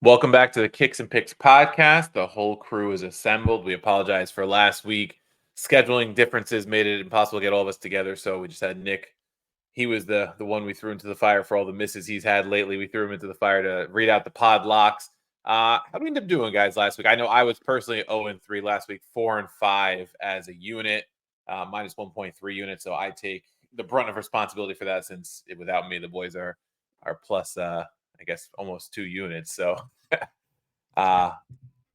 Welcome back to the Kicks and Picks podcast. The whole crew is assembled. We apologize for last week. Scheduling differences made it impossible to get all of us together. So we just had Nick. He was the one we threw into the fire for all the misses he's had lately. We threw him into the fire to read out the pod locks. How do we end up doing, guys, last week? I know I was personally 0-3 last week, 4-5 as a unit, minus 1.3 units. So I take the brunt of responsibility for that since without me, the boys are plus I guess almost 2 units. So uh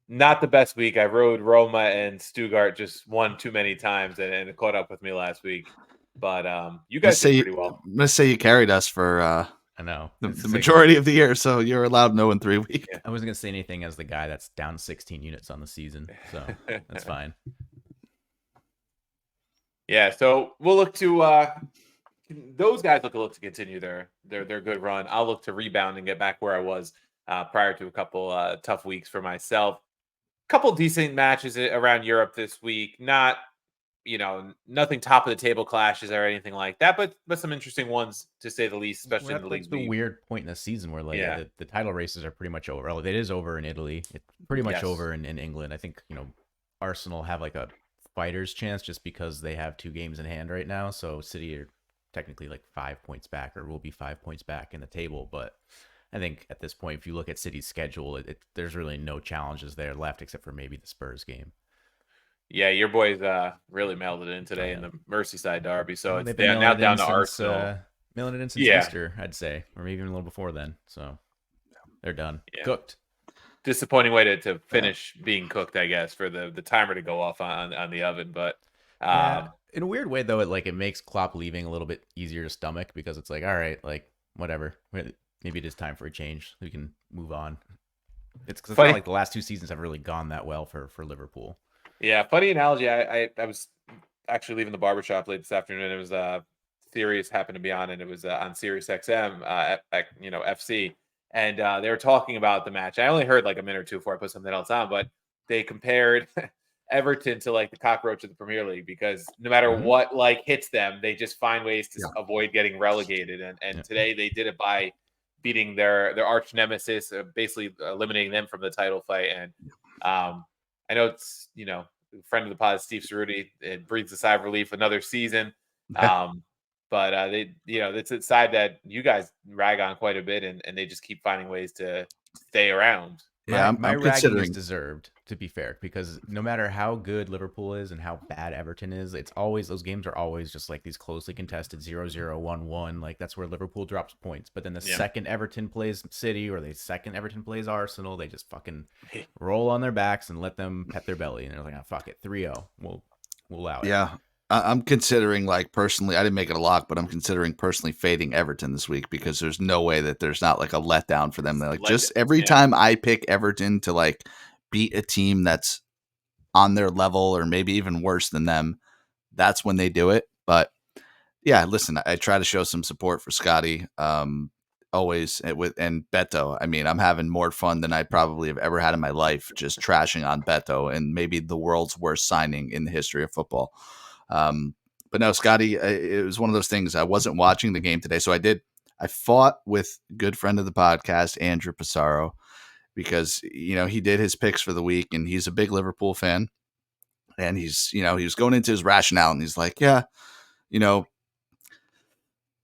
not the best week. I rode Roma and Stuttgart just one too many times and it caught up with me last week. But you guys did pretty well. I'm gonna say you carried us for I know the majority of the year, so you're allowed 0-3 week. I wasn't gonna say anything as the guy that's down 16 units on the season, so that's fine. Yeah, so we'll look to those guys look to continue their good run. I'll look to rebound and get back where I was prior to a couple tough weeks for myself. Couple decent matches around Europe this week. Not nothing top of the table clashes or anything like that, but some interesting ones to say the least, especially in the league. The weird point in the season where the title races are pretty much over. It is over in Italy. It's pretty much over in England. I think Arsenal have like a fighter's chance just because they have 2 games in hand right now. So City are technically like 5 points back, or will be 5 points back in the table. But I think at this point, if you look at City's schedule, there's really no challenges there left except for maybe the Spurs game. Yeah, your boys really mailed it in today in the Merseyside derby. So it's now down to Arsenal. Mailing it in since Easter, I'd say, or maybe even a little before then. So they're done. Yeah. Cooked. Disappointing way to finish being cooked, I guess, for the timer to go off on the oven. But in a weird way, though, it makes Klopp leaving a little bit easier to stomach because it's like, all right, like whatever. Maybe it is time for a change. We can move on. It's because not like the last 2 seasons have really gone that well for Liverpool. Yeah, funny analogy. I was actually leaving the barbershop late this afternoon. It was Sirius happened to be on, and it was on Sirius XM, FC, and they were talking about the match. I only heard like a minute or two before I put something else on, but they compared Everton to like the cockroach of the Premier League because no matter what hits them, they just find ways to avoid getting relegated. And today they did it by beating their arch nemesis, basically eliminating them from the title fight. And I know it's, friend of the pod, Steve Cerruti, it breathes a sigh of relief another season. But it's a side that you guys rag on quite a bit and they just keep finding ways to stay around. Yeah, my ragging is deserved, to be fair, because no matter how good Liverpool is and how bad Everton is, those games are always just like these closely contested 0-0, 1-1. Like that's where Liverpool drops points. But then the second Everton plays City or the second Everton plays Arsenal, they just fucking roll on their backs and let them pet their belly. And they're like, oh, fuck it, 3-0. We'll allow it. Yeah. I'm considering, like, personally, I didn't make it a lock, but I'm considering personally fading Everton this week because there's no way that there's not like a letdown for them. They're like, just every time I pick Everton to like beat a team that's on their level or maybe even worse than them, that's when they do it. But yeah, listen, I try to show some support for Scotty always and Beto. I mean, I'm having more fun than I probably have ever had in my life just trashing on Beto and maybe the world's worst signing in the history of football. But no, Scotty, it was one of those things. I wasn't watching the game today. So I fought with good friend of the podcast, Andrew Pissarro, because, he did his picks for the week and he's a big Liverpool fan. And he was going into his rationale and he's like,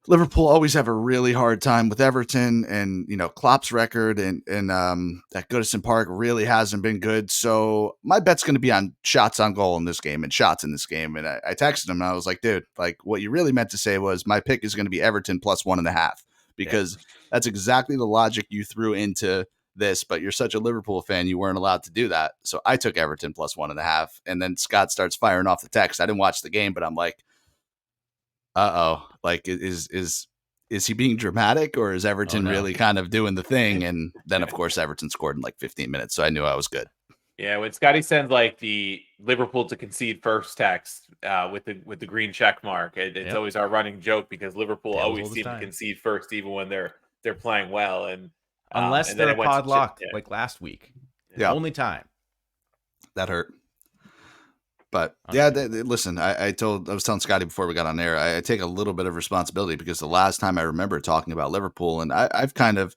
Liverpool always have a really hard time with Everton and, Klopp's record and that Goodison Park really hasn't been good. So my bet's going to be on shots on goal in this game and shots in this game. And I texted him and I was like, dude, like what you really meant to say was my pick is going to be Everton plus 1.5 because that's exactly the logic you threw into this, but you're such a Liverpool fan. You weren't allowed to do that. So I took Everton plus 1.5 and then Scott starts firing off the text. I didn't watch the game, but I'm like, like is he being dramatic or is Everton really kind of doing the thing? And then of course Everton scored in like 15 minutes. So I knew I was good. Yeah. When Scotty sends like the Liverpool to concede first text with the green check mark, it's always our running joke because Liverpool always seem to concede first, even when they're playing well. And unless they're pod locked like last week. Yeah. Only time. That hurt. But yeah, listen, I was telling Scotty before we got on air, I take a little bit of responsibility because the last time I remember talking about Liverpool, and I've kind of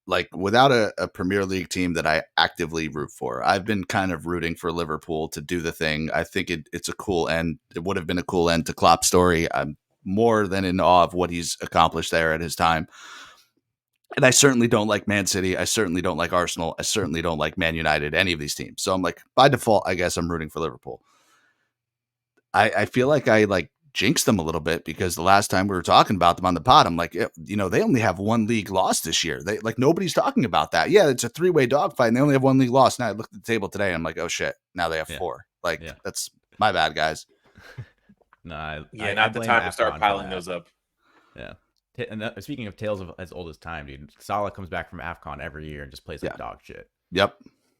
like without a Premier League team that I actively root for. I've been kind of rooting for Liverpool to do the thing. I think it's a cool end. It would have been a cool end to Klopp's story. I'm more than in awe of what he's accomplished there at his time. And I certainly don't like Man City. I certainly don't like Arsenal. I certainly don't like Man United, any of these teams. So I'm like, by default, I guess I'm rooting for Liverpool. I feel like I like jinxed them a little bit because the last time we were talking about them on the pod, I'm like, you know, they only have one league loss this year. They like nobody's talking about that. Yeah, it's a 3-way dogfight and they only have one league loss. Now I looked at the table today and I'm like, oh shit, now they have 4. Like that's my bad, guys. No, not the time to start piling those up. Yeah. And speaking of tales of as old as time, dude, Salah comes back from AFCON every year and just plays like dog shit. Yep.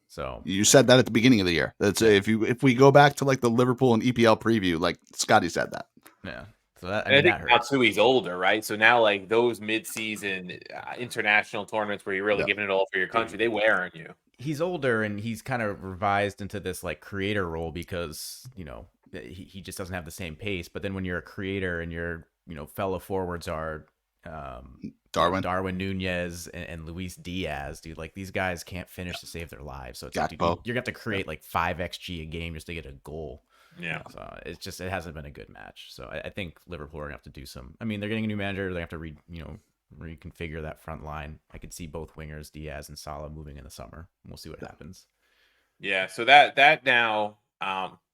So you said that at the beginning of the year. That's if we go back to like the Liverpool and EPL preview, like Scotty said that. Yeah. So that, I think now too he's older, right? So now like those mid-season international tournaments where you're really giving it all for your country, they wear on you. He's older and he's kind of revised into this like creator role because, you know, he just doesn't have the same pace. But then when you're a creator and your, you know, fellow forwards are Darwin Nunez and Luis Diaz, dude, like these guys can't finish to save their lives. So it's like, dude, you're gonna have to create like 5 XG a game just to get a goal. Yeah. So it's just, it hasn't been a good match. So I think Liverpool are gonna have to do some. I mean, they're getting a new manager. They have to reconfigure that front line. I could see both wingers, Diaz and Salah, moving in the summer. We'll see what happens. Yeah. So that now,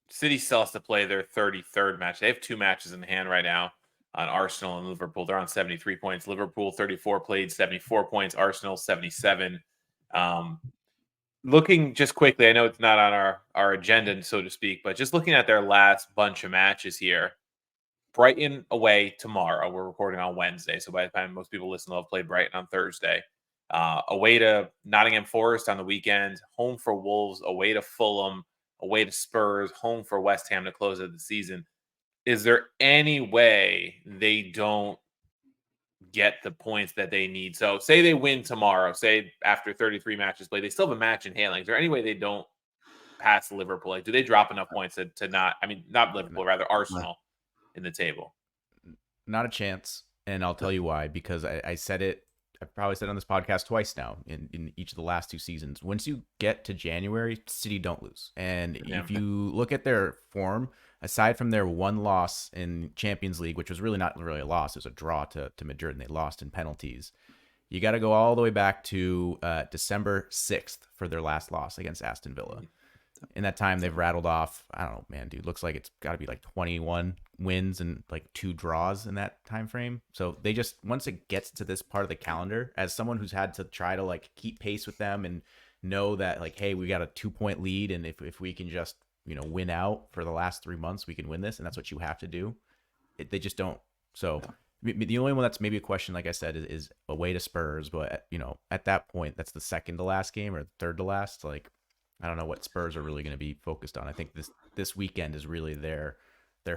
City still has to play their 33rd match. They have 2 matches in hand right now. On Arsenal and Liverpool, they're on 73 points. Liverpool 34 played, 74 points. Arsenal 77. Looking just quickly, I know it's not on our agenda, so to speak, but just looking at their last bunch of matches here. Brighton away tomorrow. We're recording on Wednesday, so by the time most people listen, they'll have played Brighton on Thursday. Away to Nottingham Forest on the weekend. Home for Wolves. Away to Fulham. Away to Spurs. Home for West Ham to close out the season. Is there any way they don't get the points that they need? So say they win tomorrow, say after 33 matches played, they still have a match in hand. Like, is there any way they don't pass Liverpool? Like, do they drop enough points to not Liverpool, rather Arsenal in the table? Not a chance. And I'll tell you why, because I said it, I've probably said it on this podcast twice now in each of the last 2 seasons. Once you get to January, City don't lose. And if you look at their form, aside from their 1 loss in Champions League, which was really not really a loss, it was a draw to Madrid, and they lost in penalties. You got to go all the way back to December 6th for their last loss against Aston Villa. In that time, they've rattled off, I don't know, man, dude, looks like it's got to be like 21 wins and like 2 draws in that time frame. So they just, once it gets to this part of the calendar, as someone who's had to try to like keep pace with them and know that like, hey, we got a 2-point lead, and if we can just, you know, win out for the last 3 months, we can win this, and that's what you have to do. They just don't. So the only one that's maybe a question, like I said, is away to Spurs. But, you know, at that point, that's the second to last game or third to last. Like, I don't know what Spurs are really going to be focused on. I think this weekend is really their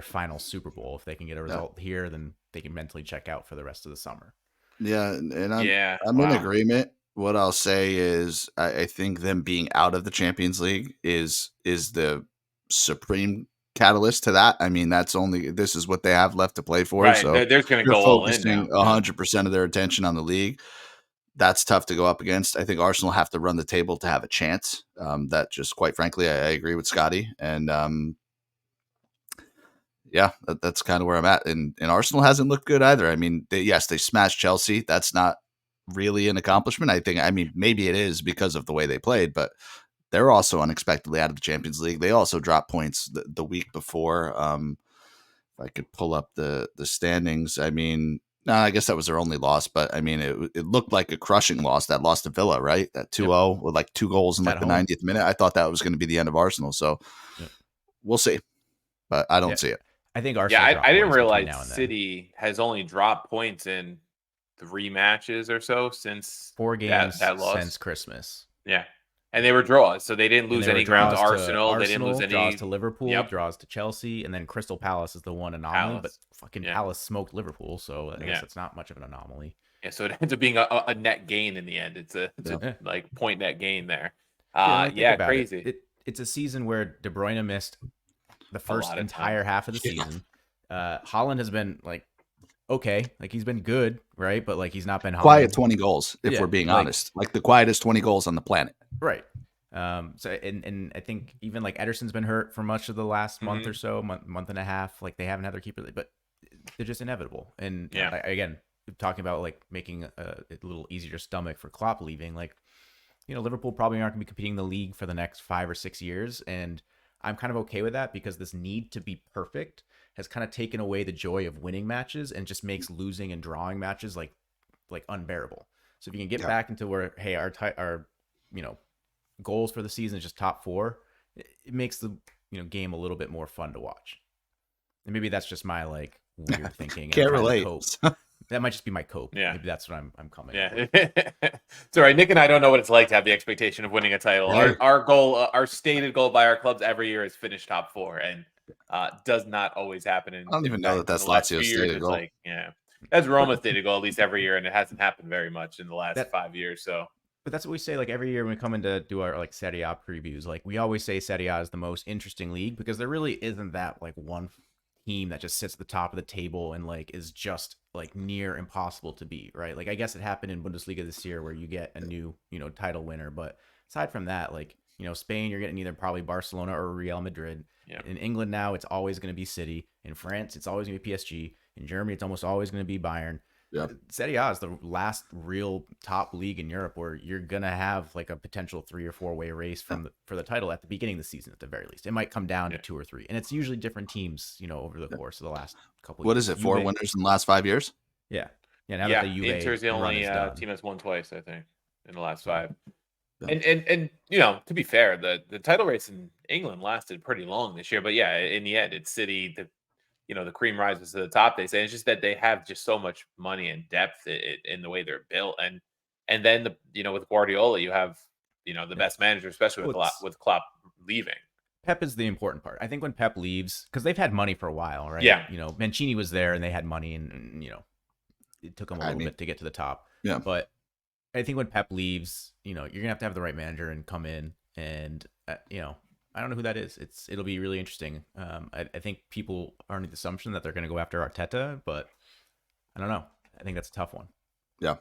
final Super Bowl. If they can get a result here, then they can mentally check out for the rest of the summer. Yeah, and I'm in agreement. What I'll say is I think them being out of the Champions League is the supreme catalyst to that. I mean, this is what they have left to play for. Right. So they're going to go all in now. 100% of their attention on the league. That's tough to go up against. I think Arsenal have to run the table to have a chance. That just, quite frankly, I agree with Scotty. And that's kind of where I'm at. And Arsenal hasn't looked good either. I mean, they smashed Chelsea. That's not really an accomplishment. I mean, maybe it is because of the way they played, but they're also unexpectedly out of the Champions League. They also dropped points the week before. If I could pull up the standings, I mean, no, I guess that was their only loss, but I mean, it looked like a crushing loss. That loss to Villa, right? That 2-0 with like 2 goals in like the 90th minute. I thought that was going to be the end of Arsenal. So we'll see, but I don't see it. I think Arsenal. Yeah, I didn't realize City has only dropped points in 3 matches or so since 4 games that loss since Christmas. Yeah. And they were draws, so they didn't lose any ground to Arsenal. They didn't lose any draws to Liverpool, draws to Chelsea, and then Crystal Palace is the one anomaly. But fucking Palace smoked Liverpool, so I guess it's not much of an anomaly. Yeah, so it ends up being a net gain in the end. It's a like point net gain there. Crazy. It's a season where De Bruyne missed the first entire half of the season. Haaland has been like okay. Like he's been good, right? But like he's not been quiet Haaland. 20 goals, if Yeah, we're being like, honest. Like the quietest 20 goals on the planet. right. So and I think even like Ederson's been hurt for much of the last month or so, month and a half. Like they haven't had their keeper, but they're just inevitable. And again, talking about like making a little easier stomach for Klopp leaving, like, Liverpool probably aren't going to be competing in the league for the next 5 or 6 years. And I'm kind of okay with that because this need to be perfect has kind of taken away the joy of winning matches and just makes losing and drawing matches like unbearable. So if you can get back into where, hey, our goals for the season is just top 4, it makes the game a little bit more fun to watch. And maybe that's just my like weird thinking. Can't relate. That might just be my cope. Yeah. Maybe that's what I'm coming. Yeah. It's all right. Nick and I don't know what it's like to have the expectation of winning a title. Right. Our goal, our stated goal by our clubs every year is finish top 4, and does not always happen. I don't even know that that's Lazio's stated goal. Like, that's Roma's stated goal at least every year, and it hasn't happened very much in the last 5 years. So. But that's what we say, like, every year when we come in to do our, like, Serie A previews. Like, we always say Serie A is the most interesting league because there really isn't that, like, one team that just sits at the top of the table and, like, is just, like, near impossible to beat, right? Like, I guess it happened in Bundesliga this year where you get a new, title winner. But aside from that, like, Spain, you're getting either probably Barcelona or Real Madrid. Yeah. In England now, it's always going to be City. In France, it's always going to be PSG. In Germany, it's almost always going to be Bayern. Yeah. Serie A is the last real top league in Europe where you're gonna have like a potential 3 or 4 way race for the title at the beginning of the season at the very least. It might come down to 2 or 3, and it's usually different teams, over the course of the last couple. What is it? 4 winners in the last 5 years? Yeah. Now that the Juve Inter's the only team that's won twice, I think, in the last 5. Yeah. And to be fair, the title race in England lasted pretty long this year, but in the end, it's City. The cream rises to the top, they say. It's just that they have just so much money and depth in the way they're built. And then, with Guardiola, you have, the best manager, especially with Klopp leaving. Pep is the important part. I think when Pep leaves, because they've had money for a while, right? Yeah. Mancini was there and they had money and it took them a little bit to get to the top. Yeah. But I think when Pep leaves, you're going to have the right manager and come in and, I don't know who that is. It'll be really interesting. I think people are under the assumption that they're going to go after Arteta, but I don't know. I think that's a tough one. Yeah.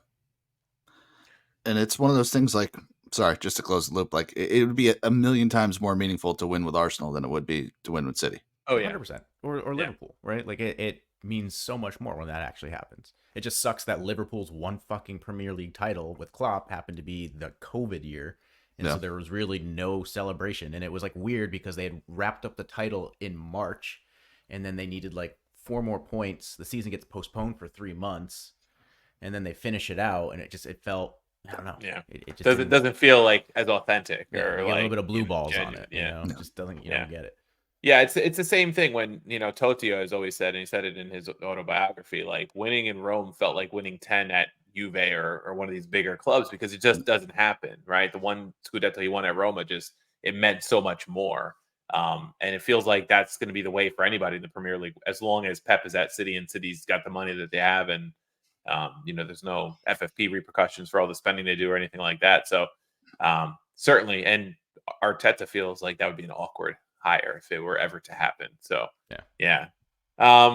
And it's one of those things like, sorry, just to close the loop, like it would be a million times more meaningful to win with Arsenal than it would be to win with City. Oh, yeah. 100%. Or Liverpool, right? Like it means so much more when that actually happens. It just sucks that Liverpool's one fucking Premier League title with Klopp happened to be the COVID year. And so there was really no celebration. And it was like weird because they had wrapped up the title in March and then they needed like 4 more points. The season gets postponed for 3 months and then they finish it out. And it felt, I don't know. Yeah. It just doesn't feel like as authentic or like a little bit of blue balls on it. Yeah. It just doesn't, you don't get it. Yeah. It's the same thing when, Totio has always said, and he said it in his autobiography, like winning in Rome felt like winning 10 at Juve or one of these bigger clubs because it just doesn't happen, right? The one Scudetto he won at Roma it meant so much more. And it feels like that's going to be the way for anybody in the Premier League as long as Pep is at City and City's got the money that they have, and there's no FFP repercussions for all the spending they do or anything like that. So certainly, and Arteta feels like that would be an awkward hire if it were ever to happen. So yeah.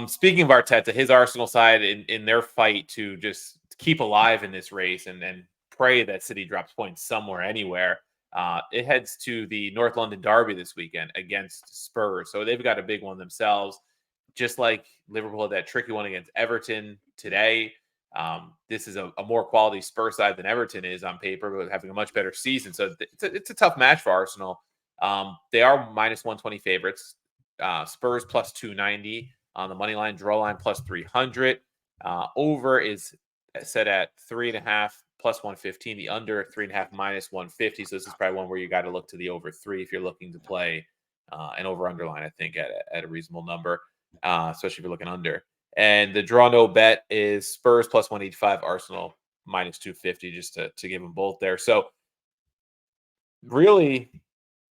Speaking of Arteta, his Arsenal side in their fight to just keep alive in this race and pray that City drops points somewhere, anywhere. It heads to the North London derby this weekend against Spurs. So they've got a big one themselves, just like Liverpool had that tricky one against Everton today. This is a more quality Spurs side than Everton is on paper, but having a much better season. So it's a tough match for Arsenal. They are minus 120 favorites. Spurs plus 290 on the money line, draw line plus 300. Over is set at 3.5 plus 115. The under 3.5 minus 150. So this is probably one where you got to look to the over 3 if you're looking to play an over underline. I think at a reasonable number, especially if you're looking under. And the draw no bet is Spurs plus 185, Arsenal minus 250, just to give them both there. So really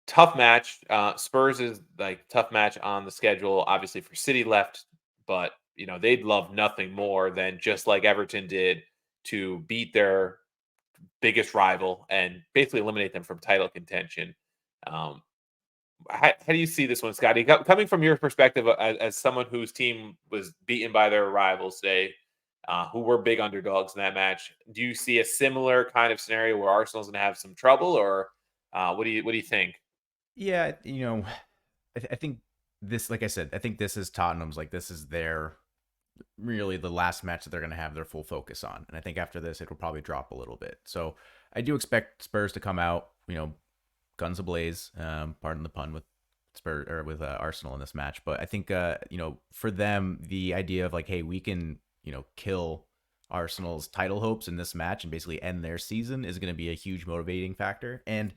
tough match. Spurs is like tough match on the schedule, obviously for City left, but they'd love nothing more than, just like Everton did, to beat their biggest rival and basically eliminate them from title contention. How do you see this one, Scotty? Coming from your perspective as someone whose team was beaten by their rivals today, who were big underdogs in that match. Do you see a similar kind of scenario where Arsenal's going to have some trouble, or what do you think? Yeah, I think this, like I said, I think this is Tottenham's, like, this is their really the last match that they're going to have their full focus on. And I think after this, it will probably drop a little bit. So I do expect Spurs to come out, guns ablaze, pardon the pun, with Spurs or with Arsenal in this match. But I think, for them, the idea of like, hey, we can, kill Arsenal's title hopes in this match and basically end their season is going to be a huge motivating factor. And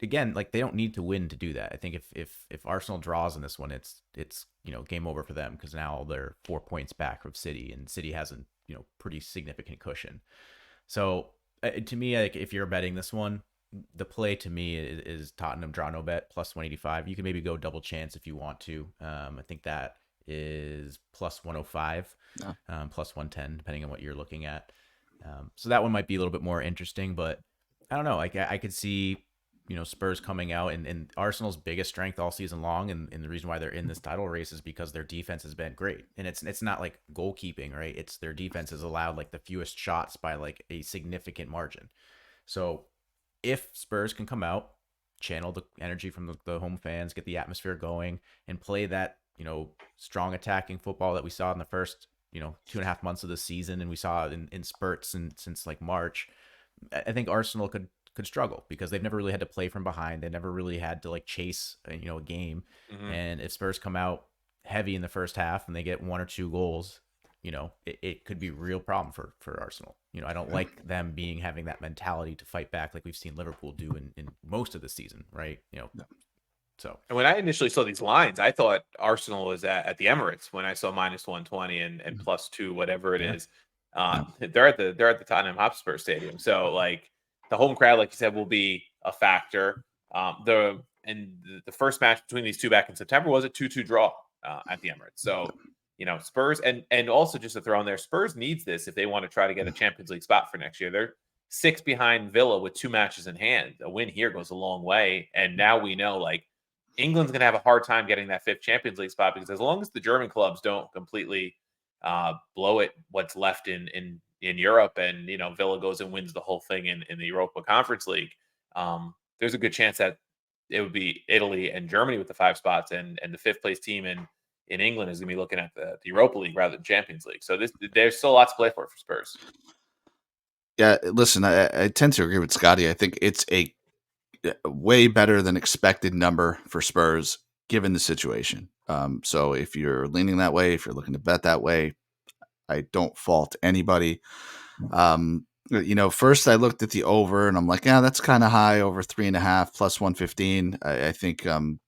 again, like, they don't need to win to do that. I think if Arsenal draws in this one, it's game over for them, because now they're 4 points back from City, and City has a pretty significant cushion. So to me, like, if you're betting this one, the play to me is Tottenham draw no bet plus 185. You can maybe go double chance if you want to. I think that is plus 105, plus 110, depending on what you're looking at. So that one might be a little bit more interesting, but I don't know. Like, I could see Spurs coming out, and Arsenal's biggest strength all season long, and the reason why they're in this title race is because their defense has been great. And it's not like goalkeeping, right? It's their defense has allowed like the fewest shots by like a significant margin. So if Spurs can come out, channel the energy from the home fans, get the atmosphere going, and play that strong attacking football that we saw in the first 2.5 months of the season, and we saw in spurts and since like March, I think Arsenal could struggle, because they've never really had to play from behind. They never really had to like chase a game. Mm-hmm. And if Spurs come out heavy in the first half and they get 1 or 2 goals, it could be a real problem for Arsenal. I don't like them having that mentality to fight back like we've seen Liverpool do in most of the season, right? No. So. And when I initially saw these lines, I thought Arsenal was at the Emirates when I saw minus 120 and plus 2, whatever it is. They're at the Tottenham Hotspur Stadium. So like, the home crowd, like you said, will be a factor. The first match between these two back in September was a 2-2 draw at the Emirates. So, Spurs, and also just to throw in there, Spurs needs this if they want to try to get a Champions League spot for next year. They're 6 behind Villa with 2 matches in hand. A win here goes a long way. And now we know, like, England's going to have a hard time getting that 5th Champions League spot, because as long as the German clubs don't completely blow it what's left in Europe, and Villa goes and wins the whole thing in the Europa Conference League, there's a good chance that it would be Italy and Germany with the 5 spots, and the 5th place team in England is going to be looking at the Europa League rather than Champions League. So there's still lots to play for Spurs. Yeah, listen, I tend to agree with Scotty. I think it's a way better than expected number for Spurs given the situation. So if you're leaning that way, if you're looking to bet that way, I don't fault anybody. First I looked at the over, and I'm like, yeah, that's kind of high, over 3.5 plus 115. I think, I don't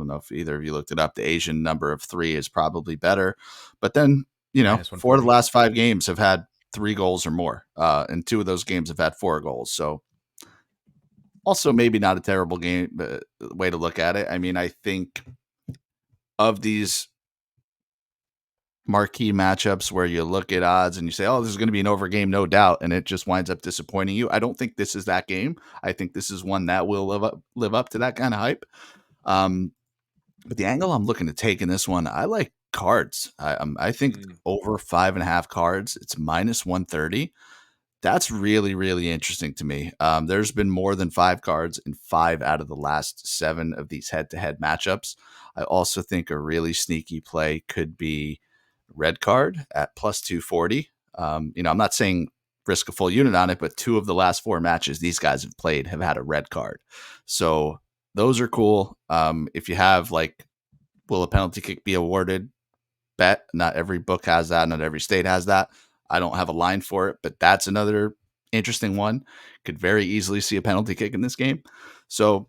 know if either of you looked it up. The Asian number of 3 is probably better, but then, 4 of the last 5 games have had 3 goals or more. And 2 of those games have had 4 goals. So also maybe not a terrible game way to look at it. I mean, I think of these marquee matchups where you look at odds and you say, oh, this is going to be an over game, no doubt, and it just winds up disappointing you. I don't think this is that game. I think this is one that will live up to that kind of hype. But the angle I'm looking to take in this one, I like cards. I think over 5.5 cards, it's minus 130. That's really, really interesting to me. There's been more than 5 cards in 5 out of the last 7 of these head-to-head matchups. I also think a really sneaky play could be red card at plus 240. I'm not saying risk a full unit on it, but 2 of the last 4 matches these guys have played have had a red card. So those are cool. If you have like, will a penalty kick be awarded bet? Not every book has that. Not every state has that. I don't have a line for it, but that's another interesting one. Could very easily see a penalty kick in this game. So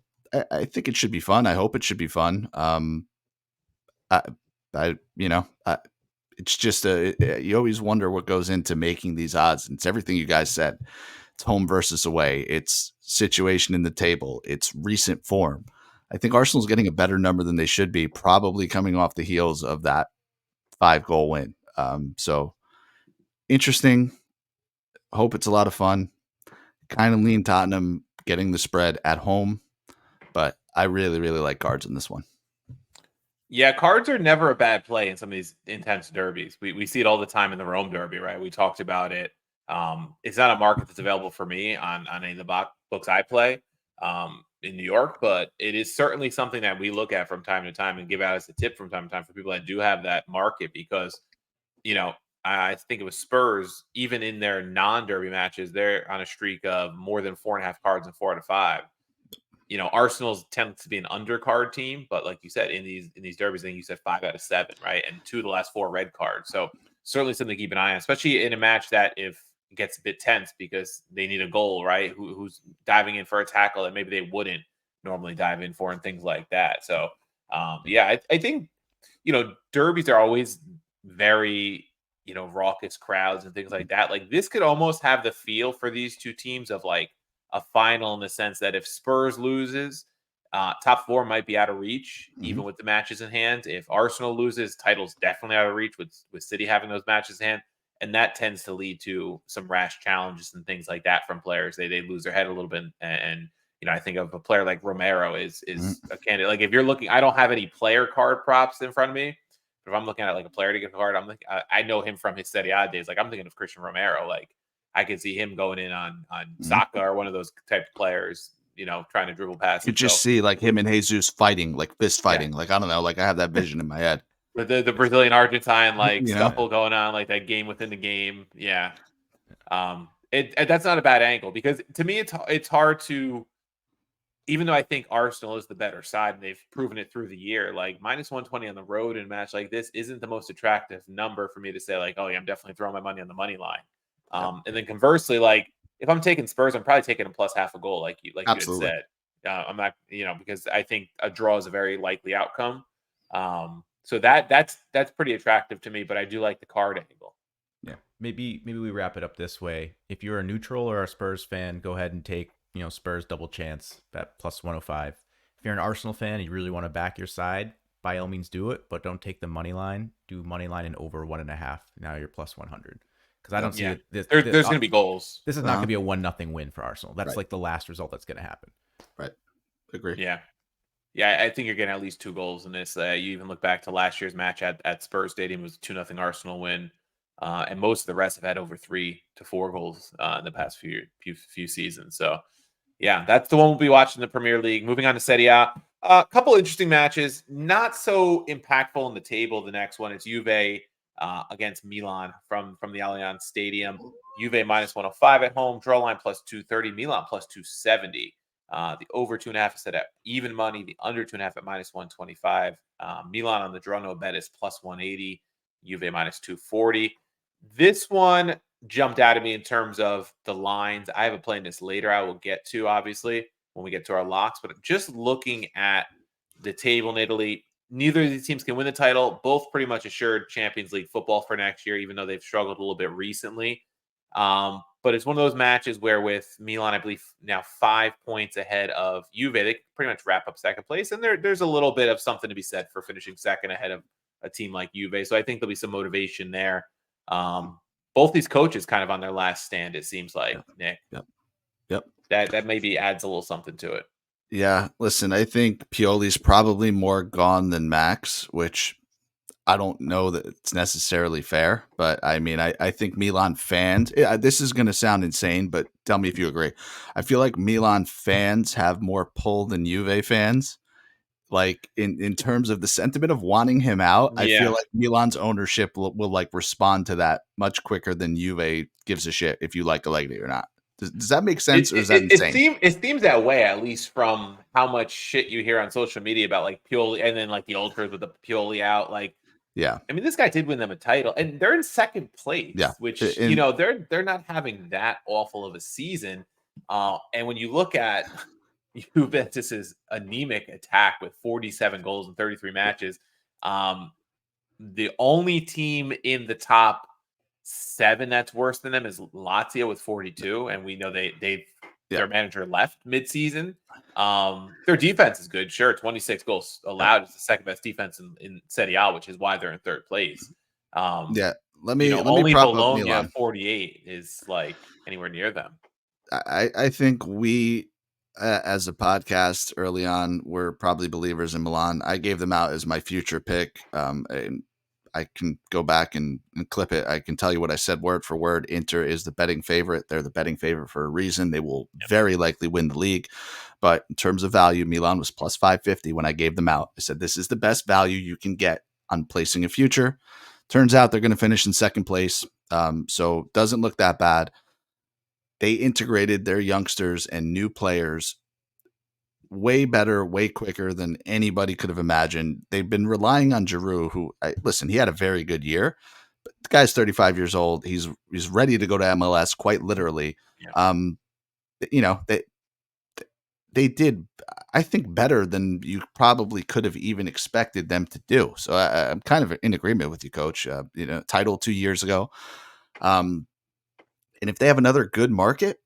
I think it should be fun. I hope it should be fun. It's just you always wonder what goes into making these odds. It's everything you guys said. It's home versus away. It's situation in the table. It's recent form. I think Arsenal's getting a better number than they should be, probably coming off the heels of that 5-goal win. So interesting. Hope it's a lot of fun. Kind of lean Tottenham getting the spread at home, but I really, really like cards in this one. Yeah, cards are never a bad play in some of these intense derbies. We see it all the time in the Rome Derby, right? We talked about it. It's not a market that's available for me on any of the books I play in New York, but it is certainly something that we look at from time to time and give out as a tip from time to time for people that do have that market because you know, I think it was Spurs, even in their non-derby matches, they're on a streak of more than 4.5 cards and 4 out of 5. Arsenal's tends to be an undercard team, but like you said, in these derbies, I think you said 5 out of 7, right? And 2 of the last 4 red cards. So certainly something to keep an eye on, especially in a match that if it gets a bit tense because they need a goal, right? Who's diving in for a tackle that maybe they wouldn't normally dive in for and things like that. So yeah, I think derbies are always very, raucous crowds and things like that. Like this could almost have the feel for these two teams of like a final in the sense that if Spurs loses, top four might be out of reach, even with the matches in hand. If Arsenal loses, title's definitely out of reach with City having those matches in hand. And that tends to lead to some rash challenges and things like that from players. They lose their head a little bit. And I think of a player like Romero is a candidate. Like if you're looking, I don't have any player card props in front of me. But if I'm looking at like a player to get a card, I'm like, I know him from his Serie A days. Like I'm thinking of Christian Romero. Like I could see him going in on Saka or one of those type of players, trying to dribble past. You just see like him and Jesus fighting, like fist fighting. Yeah. Like I don't know, like I have that vision in my head. But the Brazilian Argentine like scuffle going on, like that game within the game. Yeah. That's not a bad angle because to me it's hard to, even though I think Arsenal is the better side and they've proven it through the year, like -120 on the road in a match like this isn't the most attractive number for me to say like, oh yeah, I'm definitely throwing my money on the money line. And then conversely, like if I'm taking Spurs, I'm probably taking them plus half a goal, like you had said. I'm not, because I think a draw is a very likely outcome. So that's pretty attractive to me, but I do like the card angle. Yeah, maybe we wrap it up this way. If you're a neutral or a Spurs fan, go ahead and take Spurs double chance at plus 105. If you're an Arsenal fan and you really want to back your side, by all means do it, but don't take the money line. Do money line and over 1.5. Now you're plus 100. Because I don't see it. There's going to be goals. This is not going to be a 1-0 win for Arsenal. That's like the last result that's going to happen. Right. Agree. Yeah. Yeah, I think you're getting at least 2 goals in this. You even look back to last year's match at Spurs Stadium, it was a 2-0 Arsenal win. And most of the rest have had over 3 to 4 goals in the past few seasons. So, yeah, that's the one we'll be watching in the Premier League. Moving on to Serie A. A couple interesting matches. Not so impactful in the table. The next one is Juve against Milan from the Allianz Stadium. Juve -105 at home. Draw line plus 230. Milan plus 270. The over 2.5 is set at even money. The under 2.5 at -125. Milan on the draw no bet is plus 180. Juve -240. This one jumped out at me in terms of the lines. I have a play in this later. I will get to obviously when we get to our locks. But just looking at the table in Italy, neither of these teams can win the title. Both pretty much assured Champions League football for next year, even though they've struggled a little bit recently. But it's one of those matches where with Milan, I believe now 5 points ahead of Juve, they can pretty much wrap up second place. And there's a little bit of something to be said for finishing second ahead of a team like Juve. So I think there'll be some motivation there. Both these coaches kind of on their last stand, it seems like, Nick. Yep. That maybe adds a little something to it. Yeah. Listen, I think Pioli's probably more gone than Max, which I don't know that it's necessarily fair, but I mean, I think Milan fans, this is going to sound insane, but tell me if you agree. I feel like Milan fans have more pull than Juve fans. Like in terms of the sentiment of wanting him out, I feel like Milan's ownership will like respond to that much quicker than Juve gives a shit if you like Allegri or not. Does that make sense, or is that insane? It seems that way, at least from how much shit you hear on social media about like Pioli, and then like the ultras with the Pioli out. Like, yeah, I mean, this guy did win them a title, and they're in second place. Yeah, which they're not having that awful of a season. And when you look at Juventus's anemic attack with 47 goals in 33 matches, the only team in the top 7 that's worse than them is Lazio with 42, and we know their manager left midseason. Their defense is good, sure, 26 goals allowed. It's the second best defense in Serie A, which is why they're in third place. Let me only prop Bologna up Milan. 48 is like anywhere near them. I think we as a podcast early on, we're probably believers in Milan. I gave them out as my future pick. And I can go back and clip it. I can tell you what I said word for word. Inter is the betting favorite. They're the betting favorite for a reason. They will very likely win the league. But in terms of value, Milan was plus 550 when I gave them out. I said, this is the best value you can get on placing a future. Turns out they're going to finish in second place. So doesn't look that bad. They integrated their youngsters and new players way better, way quicker than anybody could have imagined. They've been relying on Giroud, who, listen, he had a very good year, but the guy's 35 years old. He's ready to go to MLS, quite literally. Yeah. They did, I think, better than you probably could have even expected them to do. So I'm kind of in agreement with you, Coach. Title 2 years ago. And if they have another good market,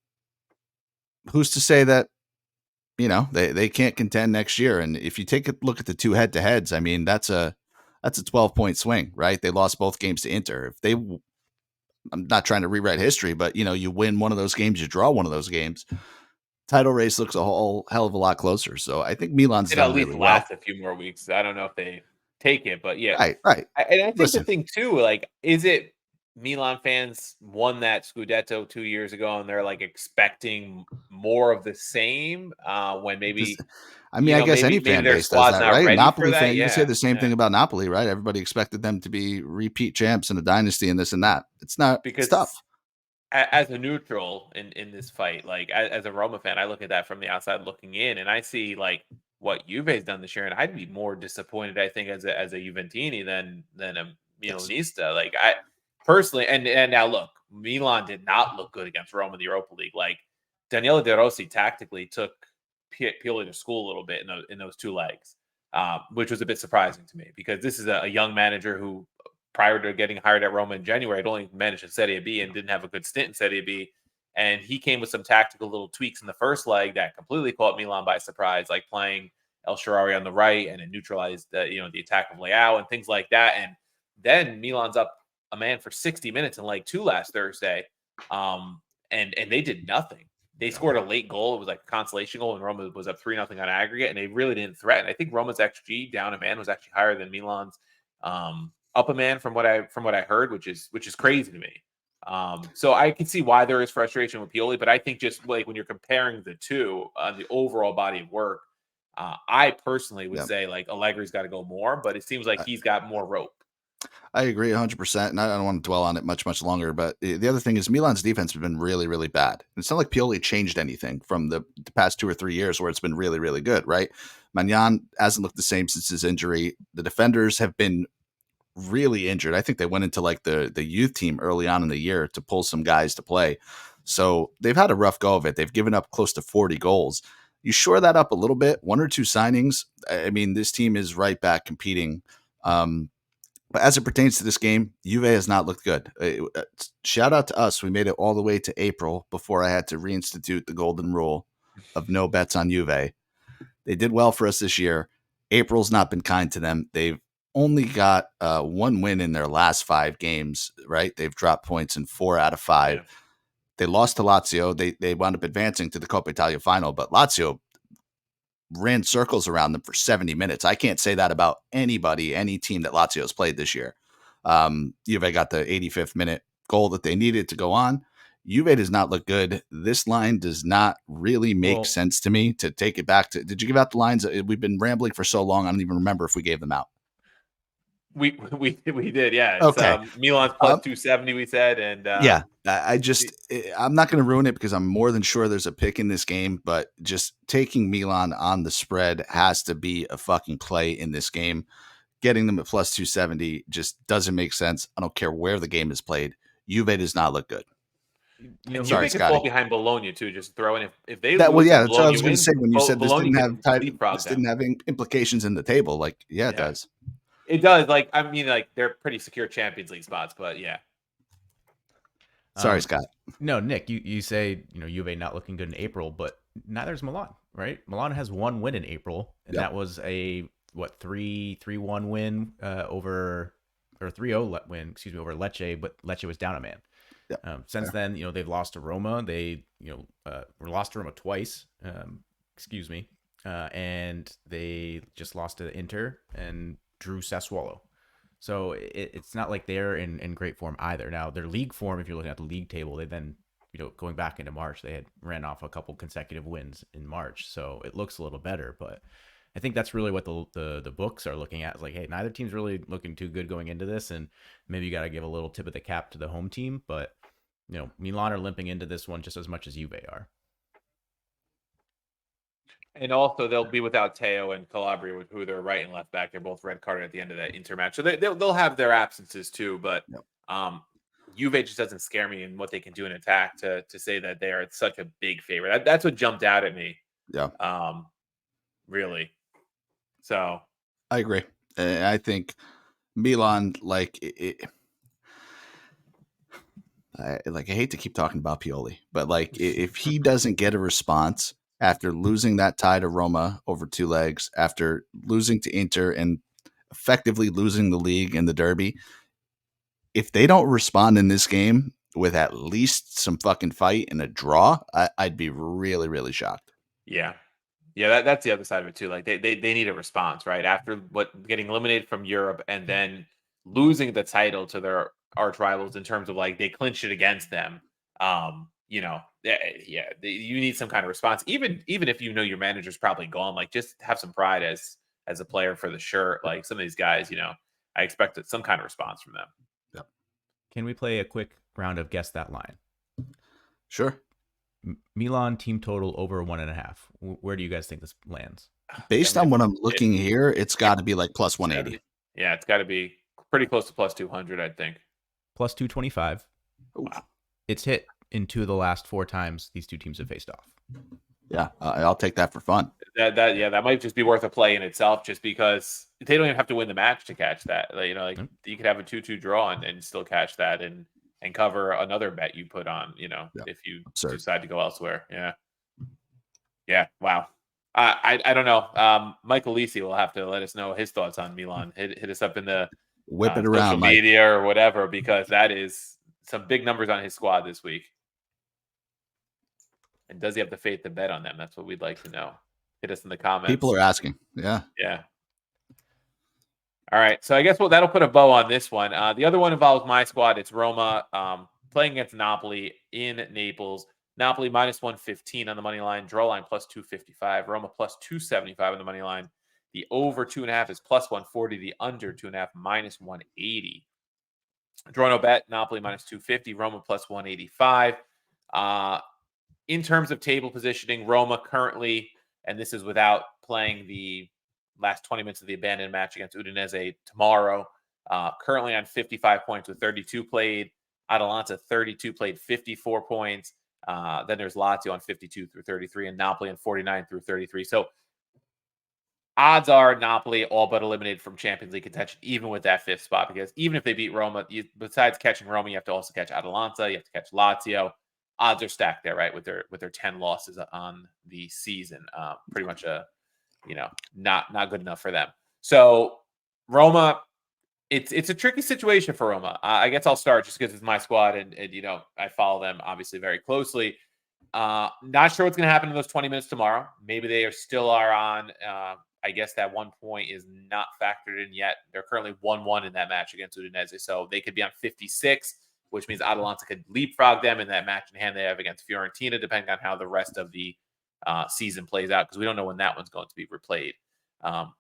who's to say that, they can't contend next year? And if you take a look at the two head-to-heads, I mean, that's a 12-point swing, right? They lost both games to Inter. I'm not trying to rewrite history, but you win one of those games, you draw one of those games. Title race looks a whole hell of a lot closer. So I think Milan's done at least really last well. a few more weeks. I don't know if they take it, but yeah. Right. And I think the thing too, like, is it Milan fans won that Scudetto 2 years ago and they're like expecting more of the same when maybe I guess any fan their base does squad's that, not right? ready for Napoli that. fan, you say the same Yeah. thing about Napoli, right? Everybody expected them to be repeat champs in a dynasty and this and that. It's not. Because it's tough. as a neutral in this fight, like as a Roma fan, I look at that from the outside looking in, and I see like what Juve's done this year, and I'd be more disappointed, I think, as a Juventini than a Yes. Milanista. Like I personally, and now look, Milan did not look good against Roma in the Europa League. Like Daniele De Rossi tactically took Pioli to school a little bit in those two legs, which was a bit surprising to me because this is a young manager who, prior to getting hired at Roma in January, had only managed in Serie B and didn't have a good stint in Serie B. And he came with some tactical little tweaks in the first leg that completely caught Milan by surprise, like playing El Shaarawy on the right, and it neutralized the attack of Leao and things like that. And then Milan's up a man for 60 minutes in leg 2 last Thursday, and they did nothing. They scored a late goal. It was like a consolation goal, and Roma was up 3-0 on aggregate, and they really didn't threaten. I think Roma's XG down a man was actually higher than Milan's up a man from what I heard, which is crazy to me. So I can see why there is frustration with Pioli, but I think just like when you're comparing the two on the overall body of work, I personally would say like Allegri's got to go more, but it seems like he's got more rope. I agree 100%, and I don't want to dwell on it much longer, but the other thing is Milan's defense has been really, really bad. It's not like Pioli changed anything from the past 2 or 3 years where it's been really, really good, right? Maignan hasn't looked the same since his injury. The defenders have been really injured. I think they went into like the youth team early on in the year to pull some guys to play. So they've had a rough go of it. They've given up close to 40 goals. You shore that up a little bit, 1 or 2 signings. I mean, this team is right back competing. But as it pertains to this game, Juve has not looked good. Shout out to us. We made it all the way to April before I had to reinstitute the golden rule of no bets on Juve. They did well for us this year. April's not been kind to them. They've only got 1 win in their last 5 games, right? They've dropped points in 4 out of 5. Yeah. They lost to Lazio. They wound up advancing to the Coppa Italia final, but Lazio ran circles around them for 70 minutes. I can't say that about any team that Lazio's played this year. Juve got the 85th minute goal that they needed to go on. Juve does not look good. This line does not really make sense to me to take it back to. Did you give out the lines? We've been rambling for so long. I don't even remember if we gave them out. We did, yeah. It's, okay. Milan's plus 270, we said, and yeah. I'm not going to ruin it because I'm more than sure there's a pick in this game, but just taking Milan on the spread has to be a fucking play in this game. Getting them at plus 270 just doesn't make sense. I don't care where the game is played. Juve does not look good. Sorry, Scotty. Fall behind Bologna too. Just throw in if they that. Lose, Well, yeah, that's what I was going to say when you said this Bologna didn't have implications in the table. Like, it does. It does. Like, I mean, like they're pretty secure Champions League spots, but yeah. Sorry, Scott. No, Nick, you say Juve not looking good in April, but neither is Milan, right? Milan has 1 win in April, and that was a 3-1 win over, or 3-0 win, over Lecce, but Lecce was down a man. Since then, they've lost to Roma. They were lost to Roma twice. excuse me, and they just lost to Inter and drew Sassuolo. So it's not like they're in great form either. Now their league form, if you're looking at the league table, they then, going back into March, they had ran off a couple consecutive wins in March, so it looks a little better. But I think that's really what the books are looking at. It's like, hey, neither team's really looking too good going into this, and maybe you got to give a little tip of the cap to the home team. But Milan are limping into this one just as much as Juve are. And also, they'll be without Teo and Calabria, with who they're right and left back. They're both red carded at the end of that Inter match, so they'll have their absences too. But Juve just doesn't scare me in what they can do in attack to say that they are such a big favorite. That's what jumped out at me. Yeah. Really. So I agree. I think Milan, I hate to keep talking about Pioli, but if he doesn't get a response after losing that tie to Roma over 2 legs, after losing to Inter and effectively losing the league in the derby, if they don't respond in this game with at least some fucking fight and a draw, I'd be really, really shocked. Yeah. Yeah, that's the other side of it too. Like they need a response, right? After getting eliminated from Europe and then losing the title to their arch rivals in terms of they clinched it against them. You need some kind of response. Even if your manager's probably gone, just have some pride as a player for the shirt. Like some of these guys, I expected some kind of response from them. Yep. Can we play a quick round of guess that line? Sure. Milan team total over 1.5. Where do you guys think this lands? Based on what I'm looking here, it's got to be plus 180. Yeah, it's got to be pretty close to plus 200, I think. Plus 225. Wow. It's hit in 2 of the last 4 times these two teams have faced off. Yeah, I'll take that for fun. That might just be worth a play in itself, just because they don't even have to win the match to catch that. You could have a 2-2 draw and still catch that and cover another bet you put on, if you decide to go elsewhere. Yeah. Wow. I don't know. Michael Lisi will have to let us know his thoughts on Milan. Hit us up in the whip it around, social media or whatever, because that is some big numbers on his squad this week. And does he have the faith to bet on them? That's what we'd like to know. Hit us in the comments. People are asking. Yeah. All right, so I guess that'll put a bow on this one. The other one involves my squad. It's Roma playing against Napoli in Naples. Napoli minus 115 on the money line. Draw line plus 255. Roma plus 275 on the money line. The over 2.5 is plus 140. The under 2.5 minus 180. Draw no bet. Napoli minus 250. Roma plus 185. In terms of table positioning, Roma currently, and this is without playing the last 20 minutes of the abandoned match against Udinese tomorrow, currently on 55 points with 32 played. Atalanta 32 played, 54 points. Then there's Lazio on 52 through 33 and Napoli on 49 through 33. So odds are Napoli all but eliminated from Champions League contention, even with that 5th spot, because even if they beat Roma, besides catching Roma, you have to also catch Atalanta, you have to catch Lazio. Odds are stacked there, right? With their 10 losses on the season. Pretty much not good enough for them. So Roma, it's a tricky situation for Roma. I guess I'll start just because it's my squad and I follow them obviously very closely. Not sure what's going to happen in those 20 minutes tomorrow. Maybe they still are on. I guess that 1 point is not factored in yet. They're currently 1-1 in that match against Udinese, so they could be on 56, which means Atalanta could leapfrog them in that match in hand they have against Fiorentina, depending on how the rest of the season plays out, because we don't know when that one's going to be replayed,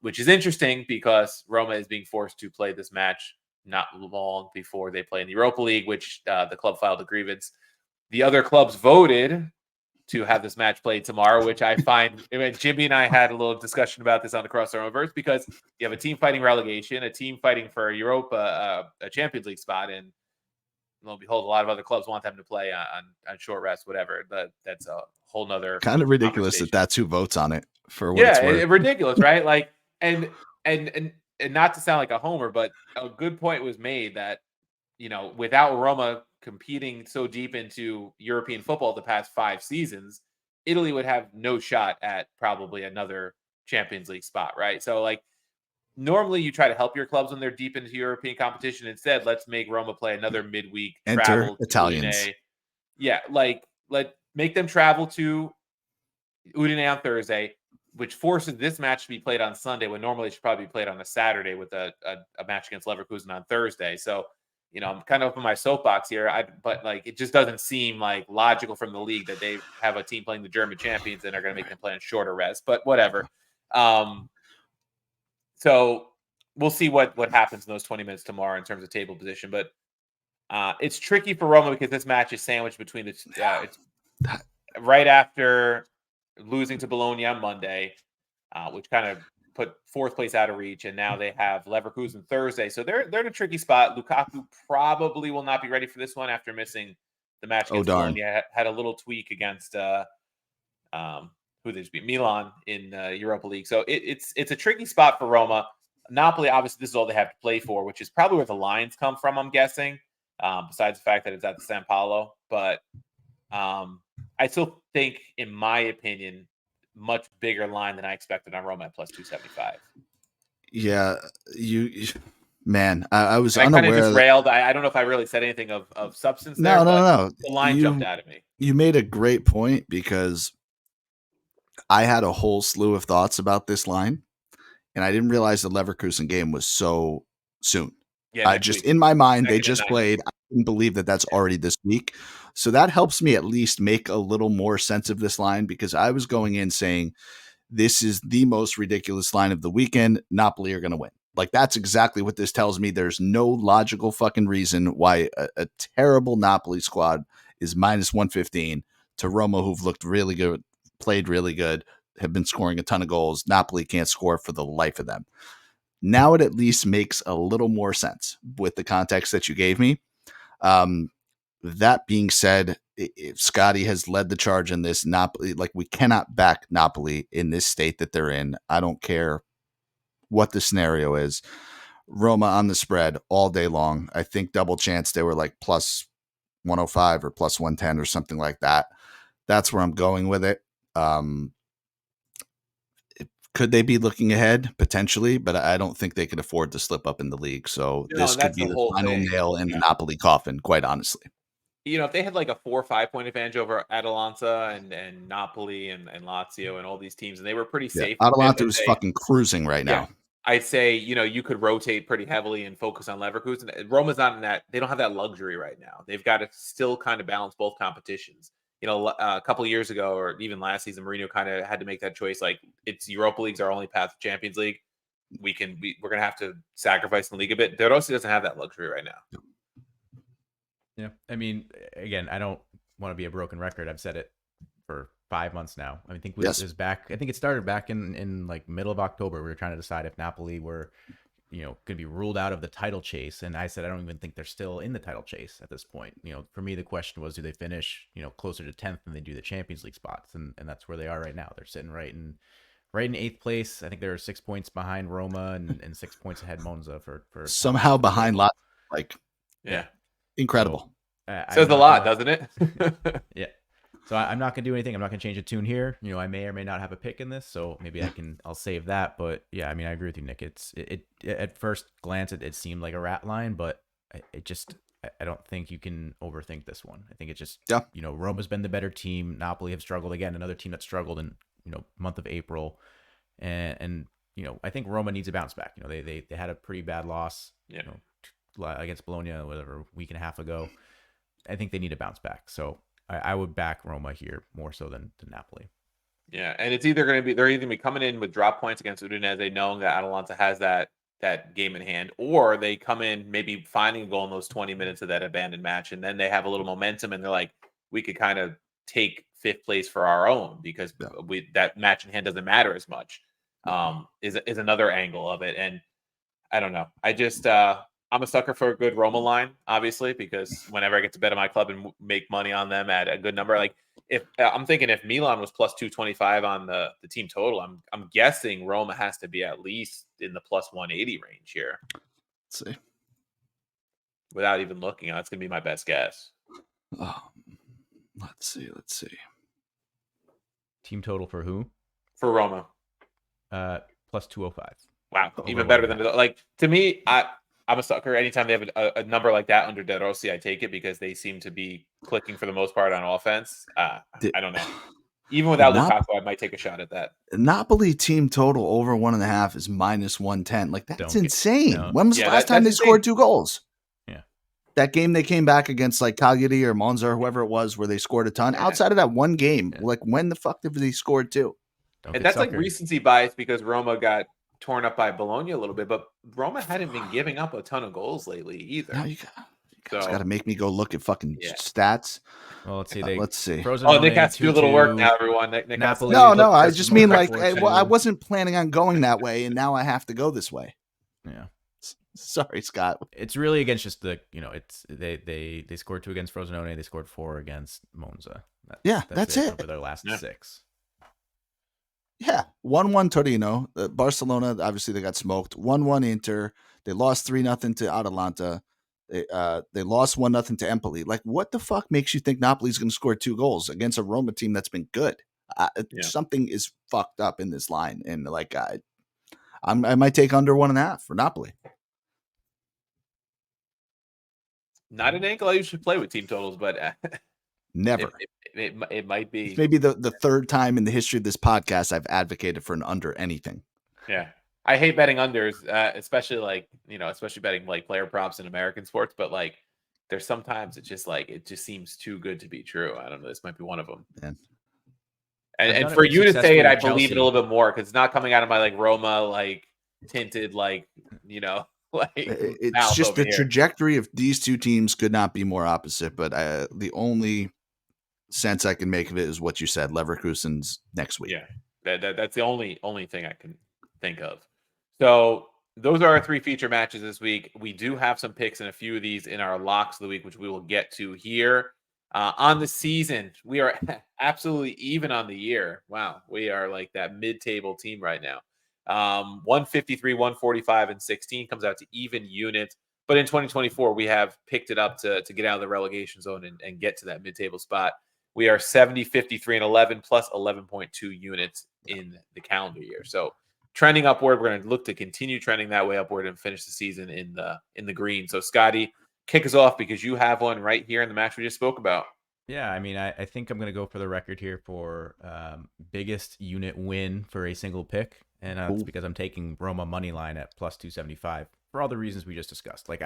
which is interesting because Roma is being forced to play this match not long before they play in the Europa League, which the club filed a grievance. The other clubs voted to have this match played tomorrow, which I find, Jimmy and I had a little discussion about this on the Cross Our Verse, because you have a team fighting relegation, a team fighting for Europa, a Champions League spot, and lo and behold, a lot of other clubs want them to play on short rest, whatever. But that's a whole nother kind of ridiculous that that's who votes on it for what it's worth. Ridiculous, right? And not to sound like a homer, but a good point was made that without Roma competing so deep into European football the past 5 seasons, Italy would have no shot at probably another Champions League spot, right? So normally you try to help your clubs when they're deep into European competition. Instead, let's make Roma play another midweek travel. Italians. Yeah, let make them travel to Udine on Thursday, which forces this match to be played on Sunday when normally it should probably be played on a Saturday with a match against Leverkusen on Thursday. So, I'm kind of up in my soapbox here. But like it just doesn't seem like logical from the league that they have a team playing the German champions and are going to make them play on shorter rest. But whatever. So we'll see what happens in those 20 minutes tomorrow in terms of table position. But it's tricky for Roma because this match is sandwiched between it's right after losing to Bologna on Monday, which kind of put fourth place out of reach, and now they have Leverkusen Thursday. So they're in a tricky spot. Lukaku probably will not be ready for this one after missing the match against Bologna. Had a little tweak against who they just beat, Milan in Europa League. So it's a tricky spot for Roma. Napoli, obviously, this is all they have to play for, which is probably where the lines come from, I'm guessing, besides the fact that it's at the San Paolo. But I still think, in my opinion, much bigger line than I expected on Roma at plus 275. Yeah, man, I was unaware. I kind of just railed. I don't know if I really said anything of substance there. No. The line jumped out at me. You made a great point because I had a whole slew of thoughts about this line, and I didn't realize the Leverkusen game was so soon. Yeah, in my mind, they just played. I didn't believe that that's already this week. So that helps me at least make a little more sense of this line, because I was going in saying this is the most ridiculous line of the weekend. Napoli are going to win. Like, that's exactly what this tells me. There's no logical fucking reason why a terrible Napoli squad is minus 115 to Roma, who've looked really good, played really good, have been scoring a ton of goals. Napoli can't score for the life of them. Now it at least makes a little more sense with the context that you gave me. That being said, Scotty has led the charge in this. Napoli, like, we cannot back Napoli in this state that they're in. I don't care what the scenario is. Roma on the spread all day long. I think double chance they were like plus 105 or plus 110 or something like that. That's where I'm going with it. Could they be looking ahead? Potentially, but I don't think they could afford to slip up in the league. So this could be the final nail in the Napoli coffin, quite honestly. If they had like a 4 or 5 point advantage over Atalanta and Napoli and Lazio and all these teams, and they were pretty safe. Atalanta was fucking cruising right now. I'd say, you could rotate pretty heavily and focus on Leverkusen. Roma's not in that. They don't have that luxury right now. They've got to still kind of balance both competitions. A couple of years ago, or even last season, Mourinho kind of had to make that choice. Like, it's Europa League's our only path to Champions League. We're going to have to sacrifice the league a bit. De Rossi doesn't have that luxury right now. Yeah. I mean, again, I don't want to be a broken record. I've said it for 5 months now. I think it was back. I think it started back in like middle of October. We were trying to decide if Napoli were, going to be ruled out of the title chase. And I said, I don't even think they're still in the title chase at this point. For me, the question was, do they finish, closer to 10th than they do the Champions League spots? And that's where they are right now. They're sitting right in 8th place. I think they're 6 points behind Roma and 6 points ahead Monza for somehow behind lots. Yeah. Incredible. Says a lot, doesn't it? Yeah. So I'm not going to do anything. I'm not going to change a tune here. I may or may not have a pick in this, so maybe I'll save that. But yeah, I mean, I agree with you, Nick. It at first glance, it seemed like a rat line, but I don't think you can overthink this one. I think it just, Roma's been the better team. Napoli have struggled again. Another team that struggled in, month of April. And I think Roma needs a bounce back. They had a pretty bad loss, against Bologna, whatever, a week and a half ago. I think they need a bounce back. So I would back Roma here more so than Napoli. Yeah, and it's either going to be they're either going to be coming in with drop points against Udinese, knowing that Atalanta has that game in hand, or they come in maybe finding a goal in those 20 minutes of that abandoned match, and then they have a little momentum, and they're like, we could kind of take 5th place for our own because that match in hand doesn't matter as much. Is another angle of it, and I don't know. I just I'm a sucker for a good Roma line, obviously, because whenever I get to bet on my club and make money on them at a good number, like if I'm thinking if Milan was plus 225 on the team total, I'm guessing Roma has to be at least in the plus 180 range here. Let's see. Without even looking, that's going to be my best guess. Let's see. Team total for who? For Roma. Plus 205. Wow, even better than to me. I'm a sucker. Anytime they have a number like that under De Rossi, I take it because they seem to be clicking for the most part on offense. I don't know. Even without Lukaku, I might take a shot at that. Napoli team total over 1.5 is -110. Like, that's insane. When was the last time they scored 2 goals? Yeah. That game they came back against like Cagliari or Monza or whoever it was where they scored a ton. Yeah. Outside of that one game, like when the fuck did they score 2? And that's like recency bias because Roma got torn up by Bologna a little bit, but Roma hadn't been giving up a ton of goals lately either. Now you guys got to make me go look at fucking stats. Well, let's see. Let's see. Nick has to do a little work now, everyone. Nick Napoli. No. I just mean like, I wasn't planning on going that way, and now I have to go this way. Yeah. Sorry, Scott. It's really against just the it's they scored 2 against Frosinone. They scored 4 against Monza. That's it. Over their last 6. Yeah, 1-1 Torino. Barcelona, obviously they got smoked. 1-1 Inter. They lost 3-0 to Atalanta. They lost 1-0 to Empoli. Like, what the fuck makes you think Napoli's going to score 2 goals against a Roma team that's been good? Something is fucked up in this line, and like I might take under 1.5 for Napoli. Not an angle I usually play with team totals, but never. It might be. It's maybe the third time in the history of this podcast I've advocated for an under anything. Yeah. I hate betting unders, especially betting like player props in American sports, but like there's sometimes it just seems too good to be true. I don't know. This might be one of them. Yeah. And for you to say it, I believe it a little bit more because it's not coming out of my like Roma, like tinted, like, like it's just the trajectory of these two teams could not be more opposite. But the only sense I can make of it is what you said, Leverkusen's next week. Yeah, that's the only thing I can think of. So those are our 3 feature matches this week. We do have some picks in a few of these in our locks of the week, which we will get to here. On the season, we are absolutely even on the year. Wow, we are like that mid-table team right now. 153, 145, and 16 comes out to even units. But in 2024, we have picked it up to get out of the relegation zone and get to that mid-table spot. We are 70, 53, and 11 plus 11.2 units in the calendar year. So trending upward. We're going to look to continue trending that way upward and finish the season in the green. So Scotty, kick us off because you have one right here in the match we just spoke about. Yeah, I mean, I think I'm going to go for the record here for biggest unit win for a single pick. And it's because I'm taking Roma money line at plus 275 for all the reasons we just discussed. Like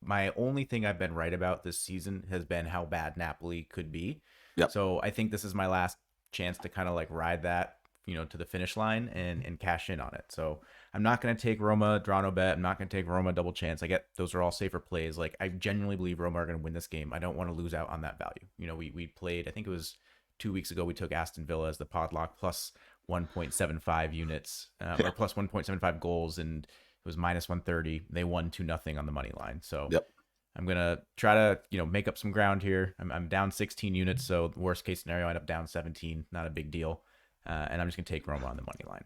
my only thing I've been right about this season has been how bad Napoli could be. Yep. So I think this is my last chance to kind of like ride that, to the finish line and cash in on it. So I'm not going to take Roma draw no bet. I'm not going to take Roma double chance. I get those are all safer plays. Like I genuinely believe Roma are going to win this game. I don't want to lose out on that value. We played, I think it was 2 weeks ago, we took Aston Villa as the podlock plus 1.75 units or plus 1.75 goals, and it was minus 130. They won 2-0 on the money line. So I'm going to try to, make up some ground here. I'm down 16 units. So worst case scenario, I end up down 17. Not a big deal. And I'm just going to take Roma on the money line.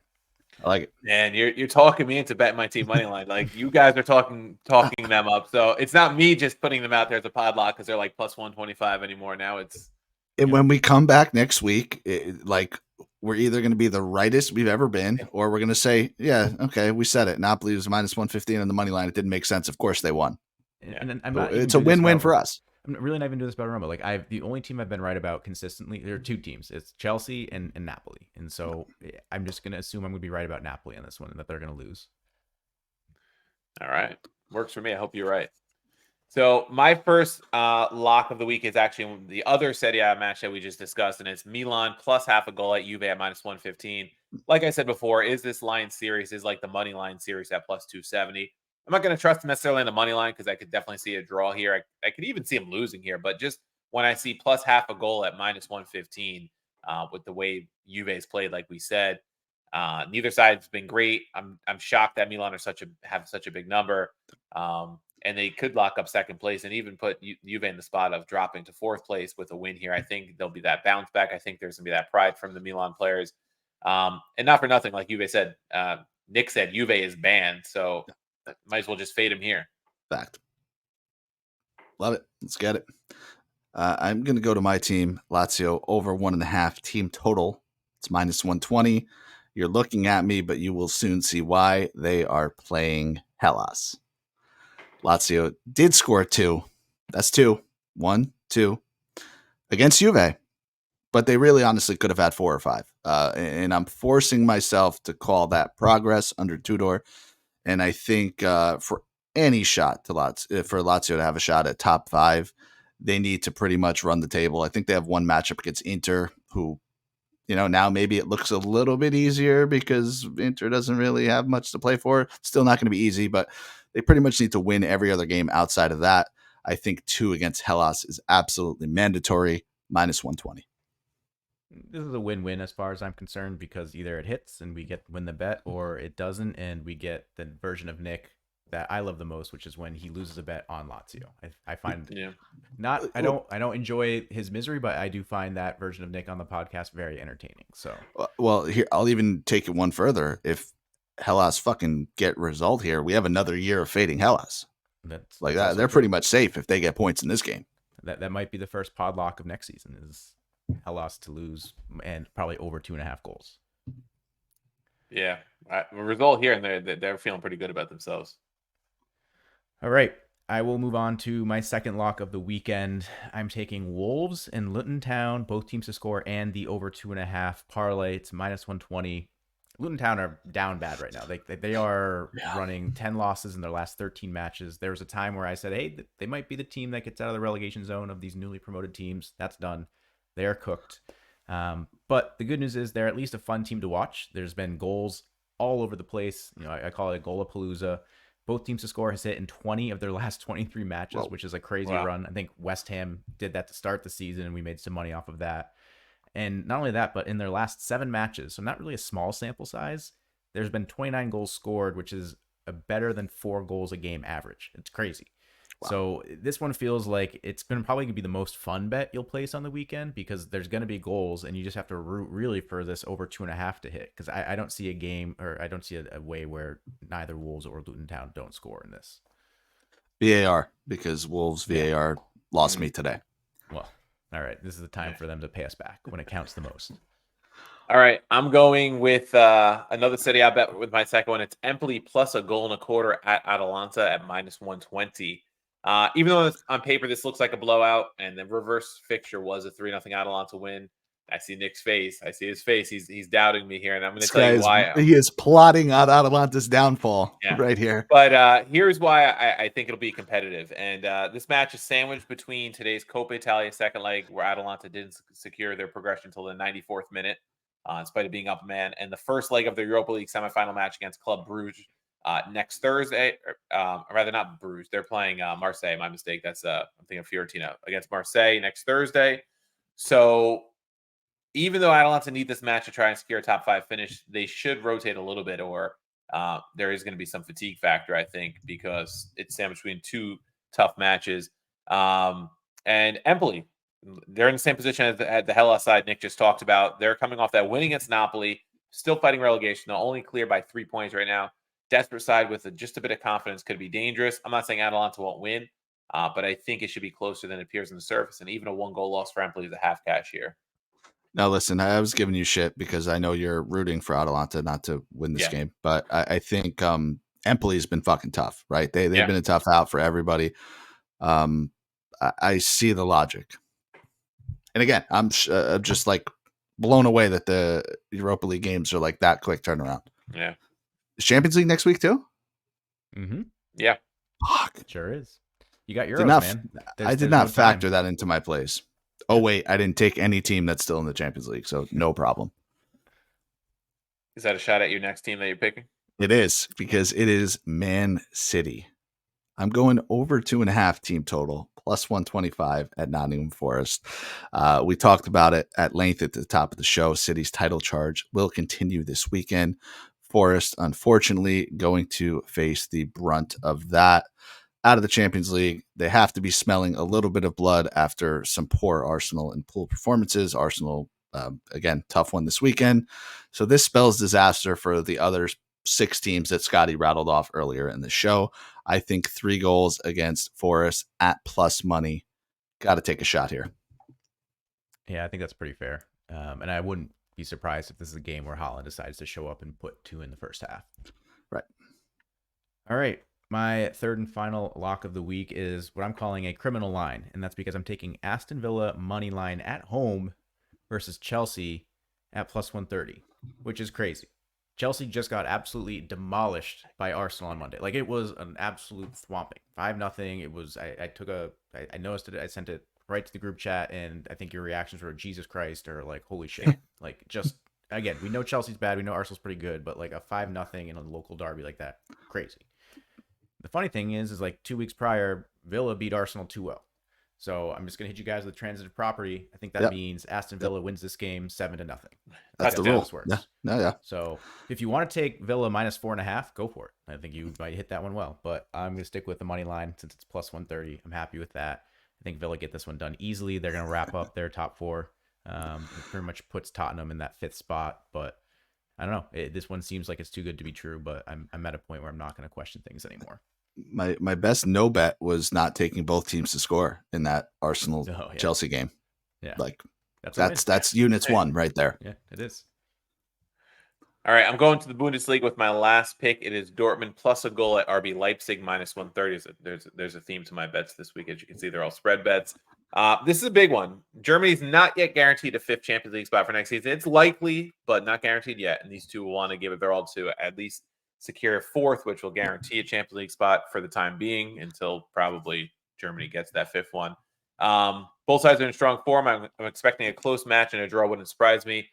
I like it. And you're talking me into betting my team money line. Like you guys are talking them up. So it's not me just putting them out there as a podlock because they're like plus 125 anymore. Now it's. And when we come back next week, we're either going to be the rightest we've ever been, or we're going to say, yeah, okay, we said it. Napoli was minus 115 on the money line. It didn't make sense. Of course they won. And it's a win-win for us. I'm really not even doing this about Roma. Like the only team I've been right about consistently, there are 2 teams. It's Chelsea and Napoli. And so I'm just going to assume I'm going to be right about Napoli on this one and that they're going to lose. All right. Works for me. I hope you're right. So my first lock of the week is actually the other Serie A match that we just discussed, and it's Milan plus half a goal at Juve at minus 115. Like I said before, is this line series is like the money line series at plus 270. I'm not going to trust necessarily in the money line because I could definitely see a draw here. I could even see him losing here, but just when I see plus half a goal at minus 115 with the way Juve's played, like we said, neither side's been great. I'm shocked that Milan have such a big number. And they could lock up second place and even put Juve in the spot of dropping to 4th place with a win here. I think there'll be that bounce back. I think there's going to be that pride from the Milan players. And not for nothing, like Juve said, Nick said Juve is banned. So might as well just fade him here. Fact. Love it. Let's get it. I'm going to go to my team, Lazio, over 1.5 team total. It's minus 120. You're looking at me, but you will soon see why. They are playing Hellas. Lazio did score 2. That's 2. 1, 2. Against Juve. but they really honestly could have had 4 or 5. And I'm forcing myself to call that progress under Tudor. And I think for any shot for Lazio to have a shot at top 5, they need to pretty much run the table. I think they have one matchup against Inter, who, now maybe it looks a little bit easier because Inter doesn't really have much to play for. Still not going to be easy, but they pretty much need to win every other game outside of that. I think 2 against Hellas is absolutely mandatory, -120. This is a win-win as far as I'm concerned, because either it hits and we win the bet, or it doesn't and we get the version of Nick that I love the most, which is when he loses a bet on Lazio. I find I don't enjoy his misery, but I do find that version of Nick on the podcast very entertaining. So well, here I'll even take it one further. If Hellas fucking get result here, we have another year of fading Hellas. That's that. They're pretty much safe if they get points in this game. That might be the first podlock of next season is Hellas to lose and probably over 2.5 goals. Yeah, result here, and they're feeling pretty good about themselves. All right, I will move on to my second lock of the weekend. I'm taking Wolves and Luton Town, both teams to score, and the over 2.5 parlay. It's -120. Luton Town are down bad right now. They are running 10 losses in their last 13 matches. There was a time where I said, hey, they might be the team that gets out of the relegation zone of these newly promoted teams. That's done. They are cooked. But the good news is they're at least a fun team to watch. There's been goals all over the place. I call it a goalapalooza. Both teams to score has hit in 20 of their last 23 matches, which is a crazy run. I think West Ham did that to start the season, and we made some money off of that. And not only that, but in their last 7 matches, so not really a small sample size, there's been 29 goals scored, which is a better than 4 goals a game average. It's crazy. Wow. So this one feels like it's probably going to be the most fun bet you'll place on the weekend, because there's going to be goals, and you just have to root really for this over 2.5 to hit. Because I don't see a game, or I don't see a way where neither Wolves or Luton Town don't score in this. VAR, because Wolves VAR lost me today. Well, all right. This is the time for them to pay us back when it counts the most. All right, I'm going with another Serie A bet with my second one. It's Empoli plus a goal and a quarter at Atalanta at -120. Even though on paper this looks like a blowout, and the reverse fixture was a 3-0 Atalanta win, I see Nick's face. I see his face. He's doubting me here, and I'm going to tell you why. He is plotting on Atalanta's downfall right here. But here's why I think it'll be competitive. And this match is sandwiched between today's Coppa Italia second leg, where Atalanta didn't secure their progression until the 94th minute, in spite of being up a man, and the first leg of the Europa League semifinal match against Club Brugge next Thursday. Or rather, not Brugge. They're playing Marseille. My mistake. That's I'm thinking of Fiorentina against Marseille next Thursday. So even though Atalanta need this match to try and secure a top 5 finish, they should rotate a little bit, or there is going to be some fatigue factor, I think, because it's sandwiched between 2 tough matches. And Empoli, they're in the same position at the Hellas side Nick just talked about. They're coming off that win against Napoli, still fighting relegation. They're only clear by 3 points right now. Desperate side with just a bit of confidence could be dangerous. I'm not saying Atalanta won't win, but I think it should be closer than it appears on the surface. And even a 1-goal loss for Empoli is a half cash here. Now, listen, I was giving you shit because I know you're rooting for Atalanta not to win this game, but I think Empoli's been fucking tough, right? They've been a tough out for everybody. I see the logic. And again, I'm just like blown away that the Europa League games are like that quick turnaround. Yeah. Is Champions League next week too? Mm-hmm. Yeah. Fuck. It sure is. You got Euros, man. I did not factor that into my plays. Oh, wait, I didn't take any team that's still in the Champions League, so no problem. Is that a shot at your next team that you're picking? It is, because it is Man City. I'm going over 2.5 team total, plus 125 at Nottingham Forest. We talked about it at length at the top of the show. City's title charge will continue this weekend. Forest, unfortunately, going to face the brunt of that. Out of the Champions League, they have to be smelling a little bit of blood after some poor Arsenal and pool performances. Arsenal, again, tough one this weekend. So this spells disaster for the other 6 teams that Scotty rattled off earlier in the show. I think 3 goals against Forest at plus money. Got to take a shot here. Yeah, I think that's pretty fair. And I wouldn't be surprised if this is a game where Haaland decides to show up and put 2 in the first half. Right. All right. My third and final lock of the week is what I'm calling a criminal line, and that's because I'm taking Aston Villa money line at home versus Chelsea at plus 130, which is crazy. Chelsea just got absolutely demolished by Arsenal on Monday. Like, it was an absolute thwomping. 5-0. It was, I noticed it. I sent it right to the group chat, and I think your reactions were Jesus Christ or like, holy shit. Like, just, again, we know Chelsea's bad. We know Arsenal's pretty good, but like a 5-0 in a local derby like that, crazy. The funny thing is like 2 weeks prior, Villa beat Arsenal 2-0. So I'm just going to hit you guys with transitive property. I think that means Aston Villa wins this game 7-0. That's the rule. Works. Yeah. So if you want to take Villa minus 4.5, go for it. I think you might hit that one well. But I'm going to stick with the money line since it's plus 130. I'm happy with that. I think Villa get this one done easily. They're going to wrap up their top four. It pretty much puts Tottenham in that 5th spot. But I don't know. This one seems like it's too good to be true. But I'm at a point where I'm not going to question things anymore. My best no bet was not taking both teams to score in that Arsenal Chelsea game. Yeah, like that's units one right there. Yeah, it is. All right, I'm going to the Bundesliga with my last pick. It is Dortmund plus a goal at RB Leipzig minus 130. There's a theme to my bets this week. As you can see, they're all spread bets. This is a big one. Germany's not yet guaranteed a 5th Champions League spot for next season. It's likely, but not guaranteed yet. And these two will want to give it their all to at least secure a 4th, which will guarantee a Champions League spot for the time being until probably Germany gets that 5th one. Both sides are in strong form. I'm expecting a close match, and a draw wouldn't surprise me.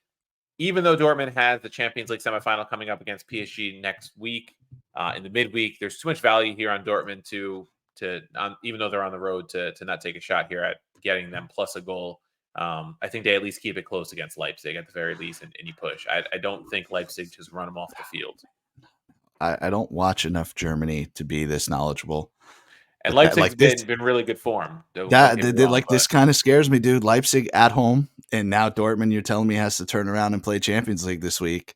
Even though Dortmund has the Champions League semifinal coming up against PSG next week, in the midweek, there's too much value here on Dortmund to even though they're on the road to not take a shot here at getting them plus a goal. I think they at least keep it close against Leipzig at the very least, and you push. I don't think Leipzig just run them off the field. I don't watch enough Germany to be this knowledgeable. And Leipzig's been really good form. This kind of scares me, dude. Leipzig at home, and now Dortmund, you're telling me, has to turn around and play Champions League this week.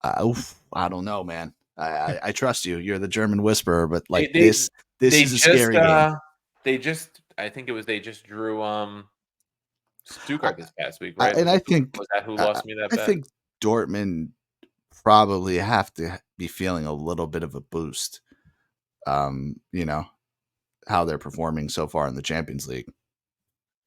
I don't know, man. I trust you. You're the German whisperer, but like this is a scary game. They just drew Stuttgart this past week, right? And I think was that who lost me that bet? I think Dortmund probably have to be feeling a little bit of a boost. How they're performing so far in the Champions League.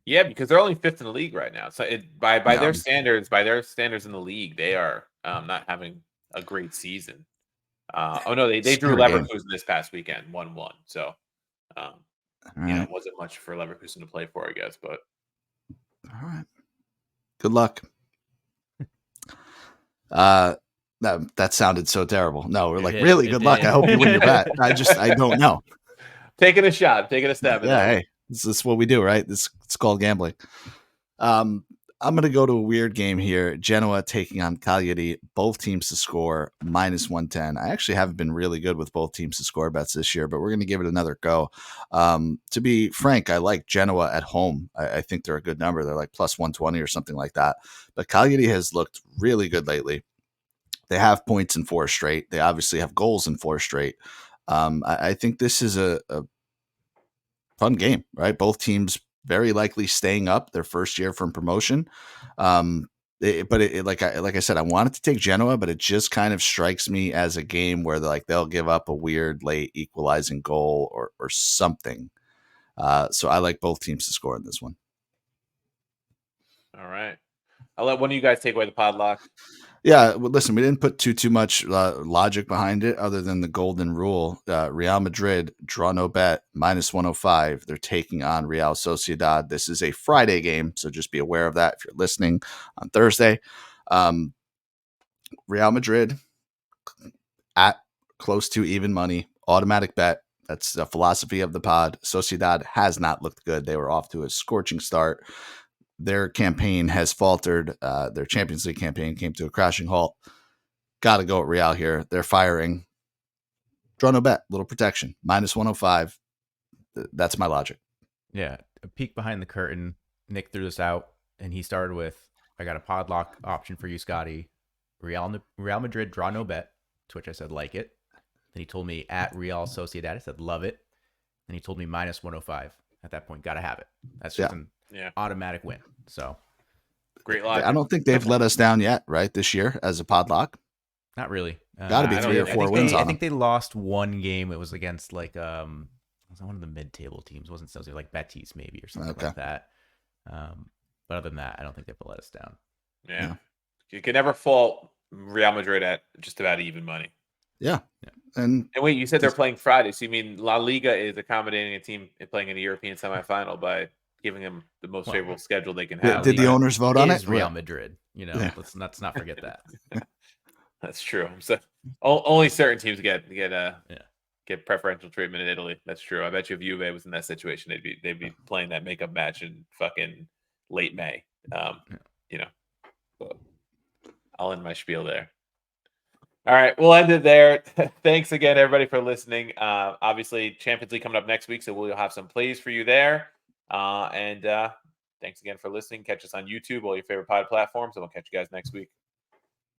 Yeah, because they're only 5th in the league right now. So by their standards in the league, they are not having a great season. They drew Leverkusen this past weekend, 1-1. So it wasn't much for Leverkusen to play for, I guess. But all right, good luck. That sounded so terrible. No, we're really good luck. I hope you win your bet. I don't know. Taking a shot, taking a stab. Hey, this is what we do, right? It's called gambling. I'm going to go to a weird game here. Genoa taking on Cagliari. Both teams to score minus 110. I actually haven't been really good with both teams to score bets this year, but we're going to give it another go. To be frank, I like Genoa at home. I think they're a good number. They're like plus 120 or something like that. But Cagliari has looked really good lately. They have points in 4 straight. They obviously have goals in 4 straight. I think this is a fun game, right? Both teams very likely staying up their first year from promotion. Like I said, I wanted to take Genoa, but it just kind of strikes me as a game where they'll give up a weird late equalizing goal or something. So I like both teams to score in this one. All right. I'll let one of you guys take away the podlock. Yeah, well, listen, we didn't put too much logic behind it other than the golden rule. Real Madrid, draw no bet, minus 105. They're taking on Real Sociedad. This is a Friday game, so just be aware of that if you're listening on Thursday. Real Madrid at close to even money, automatic bet. That's the philosophy of the pod. Sociedad has not looked good. They were off to a scorching start. Their campaign has faltered. Their Champions League campaign came to a crashing halt. Got to go at Real here. They're firing. Draw no bet. Little protection. Minus 105. That's my logic. Yeah. A peek behind the curtain. Nick threw this out, and he started with, I got a podlock option for you, Scotty. Real Madrid, draw no bet, to which I said, like it. Then he told me at Real Sociedad. I said, love it. Then he told me minus 105. At that point, got to have it. That's just an automatic win. So great logic. I don't think they've let us down yet, right? This year as a podlock. Not really. Got to be 3 or 4 wins on them. I think they lost one game. It was against was one of the mid-table teams. It wasn't so like Betis maybe or something like that. But other than that, I don't think they will let us down. Yeah. You can never fault Real Madrid at just about even money. Yeah. And wait, you said they're playing Friday, so you mean La Liga is accommodating a team playing in a European semifinal by giving them the most favorable schedule they can have? Did the owners vote on it? Real Madrid, let's not forget that. That's true. So only certain teams get preferential treatment in Italy. That's true. I bet you if Juve was in that situation, they'd be playing that makeup match in fucking late May. But I'll end my spiel there. All right, we'll end it there. Thanks again, everybody, for listening. Obviously, Champions League coming up next week, so we'll have some plays for you there. And thanks again for listening. Catch us on YouTube, all your favorite pod platforms, and we'll catch you guys next week.